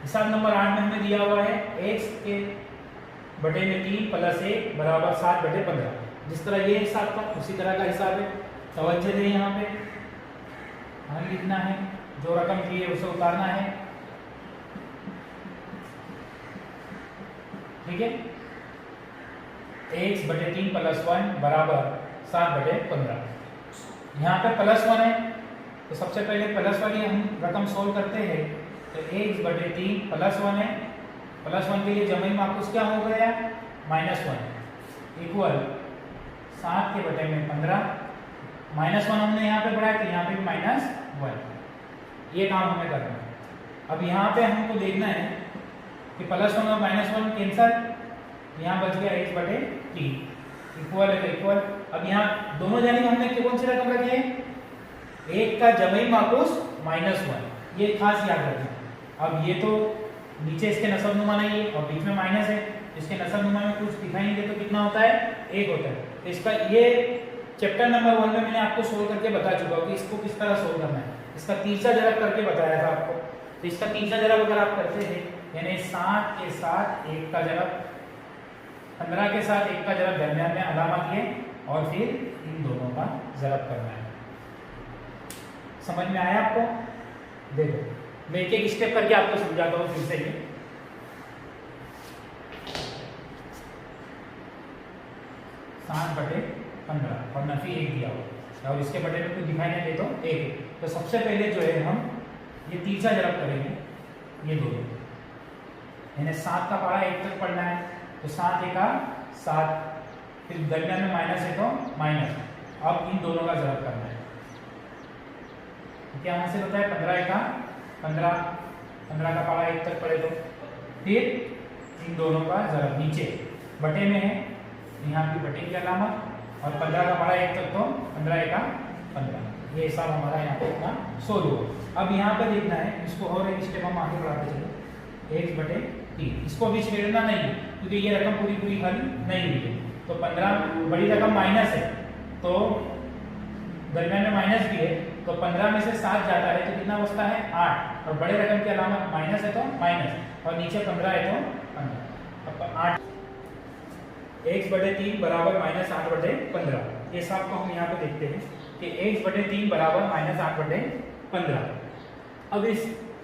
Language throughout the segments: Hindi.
हिसाब नंबर 8 में हमें दिया हुआ है x के बटे में 3 प्लस 1 बराबर 7 बटे 15। जिस तरह ये हिसाब था उसी तरह का हिसाब है। तवज्जो दें, यहाँ पे हमें लिखना है, जो रकम दी है उसे उतारना है। ठीक है, x बटे 3 प्लस 1 बराबर 7 बटे 15। यहाँ पे प्लस 1 है तो सबसे पहले प्लस वाली हम रकम सोल्व करते हैं। तो x बटे 3 प्लस 1 है, प्लस 1 के लिए जमई माकूस क्या हो गया, -1 इक्वल 7 के बटे में 15। -1 हमने यहाँ पे बढ़ाया तो यहाँ पे भी -1। ये काम हमें करना है। अब यहाँ पे हमको देखना है कि +1 और -1 कैंसल, यहाँ बच गया x बटे 3 इक्वल है इक्वल। अब यहाँ दोनों जानिब हमने कौन सी रकम रखी है, एक का जमई माकूस -1, ये खास याद रखना। अब ये तो नीचे इसके नसबनुमा नहीं है और बीच में माइनस है, इसके नसबनुमा में कुछ दिखाएंगे तो कितना होता है, 1 होता है। तो इसका ये चैप्टर नंबर 1 में मैंने आपको सोल्व करके बता चुका हूँ कि इसको किस तरह सोल्व करना है। इसका तीसरा जरब करके बताया था आपको। तो इसका तीसरा जरब अगर आप करते हैं, यानी 7 के साथ 1 का जरब, 15 के साथ 1 का जरब दरमियान में अलामत किए और फिर इन दोनों का जरब करना है। समझ में आया आपको? देखो मैं एक एक स्टेप करके आपको समझाता हूँ फिर से। ये 7 बटे 15 और नफी 1 दिया हुआ और इसके बटे में कुछ दिखाई नहीं दे तो 1। तो सबसे पहले जो है हम ये तीसरा जरब करेंगे, ये दोनों, यानी 7 का पढ़ा 1 तक पढ़ना है। तो 7 एका 7, फिर दरमियान में माइनस है तो माइनस। अब इन दोनों का जरब करना है। क्या हासिल होता है, 15 एका 15, 15 का पढ़ा 1 तक पढ़े तो फिर इन दोनों का जरब नीचे बटे में है, यहाँ की बटे की अलामत, और 15 का पढ़ा 1 तक तो 15 एका 15। ये हिसाब हमारा यहाँ पे इतना सोल्व हुआ। अब यहाँ पे देखना है, इसको और एक स्टेप हम आगे बढ़ाते चलो, x बटे 3। इसको भी छेड़ना नहीं है क्योंकि ये रकम पूरी पूरी हल नहीं हुई है। तो 15 बड़ी रकम माइनस है तो दरमियान में माइनस भी है, तो 15 में से 7 जाता है तो कितना बचता है, 8। और बड़े रकम की अलामत माइनस है तो माइनस, और नीचे 15 है तो 15। अब 8 x बटे 3 बराबर -8 बटे 15। ये हिसाब को हम यहाँ पे देखते हैं कि x बटे 3 बराबर -8 बटे 15। अब इस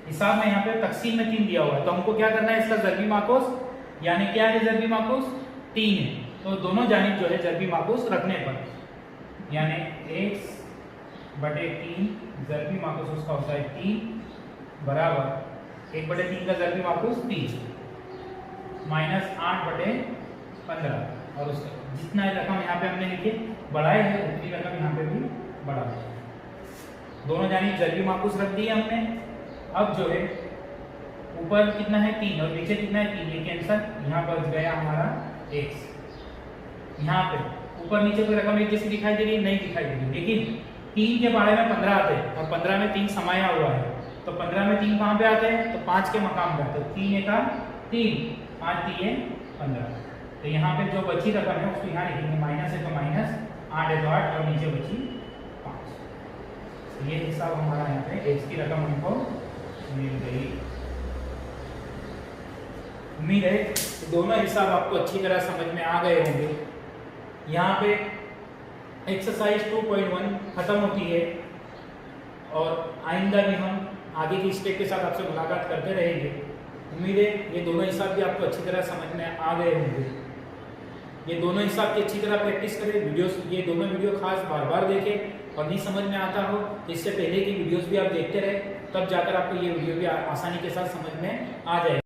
हिसाब में यहाँ पे तकसीम में 3 दिया हुआ है, तो हमको क्या करना है, इसका ज़रबी माकूस, यानी क्या है ज़रबी माकूस, 3 है। तो दोनों जानिब जो है ज़रबी माकूस रखने पर, यानी x बटे 3 ज़रबी माकूस उसका होता है 3 बराबर 1 बटे 3 का ज़रबी माकूस 3 -8 बटे 15। और उसका जितना रकम यहाँ पे हमने लिखी बढ़ाए है उतनी रकम यहाँ पे भी बढ़ा है। दोनों जानिब ज़रबी माकूस रख दिए हमने। अब जो है ऊपर कितना है 3 और नीचे कितना है 3, ये कैंसल, यहाँ बच गया हमारा x। यहाँ पे ऊपर नीचे कोई रकम एक जैसी दिखाई दे रही है, नहीं दिखाई दे रही, लेकिन 3 के बारे में 15 आते हैं और 15 में 3 समाया हुआ है। तो 15 में 3 कहाँ पे आते हैं, तो 5 के मकाम पे आते हैं। 3 एका 3, 5 3 15। तो यहाँ पे जो बची रकम है उसको यहाँ लिखेंगे, माइनस है तो माइनस, 8 है तो 8, और नीचे बची 5। तो ये हिसाब हमारा यहाँ पे x की रकम हमको मिल गई। उम्मीद है कि दोनों हिसाब आपको अच्छी तरह समझ में आ गए होंगे। यहाँ पे एक्सरसाइज 2.1 खत्म होती है और आइंदा भी हम आगे की स्टेप के साथ आपसे मुलाकात करते रहेंगे। उम्मीद है ये दोनों हिसाब भी आपको अच्छी तरह समझ में आ गए होंगे। ये दोनों हिसाब की अच्छी तरह प्रैक्टिस करें, वीडियोस, ये दोनों वीडियो खास बार बार देखें, और नहीं समझ में आता हो तो इससे पहले की वीडियोस भी आप देखते रहे, तब जाकर आपको ये वीडियो भी आसानी के साथ समझ में आ जाएगा।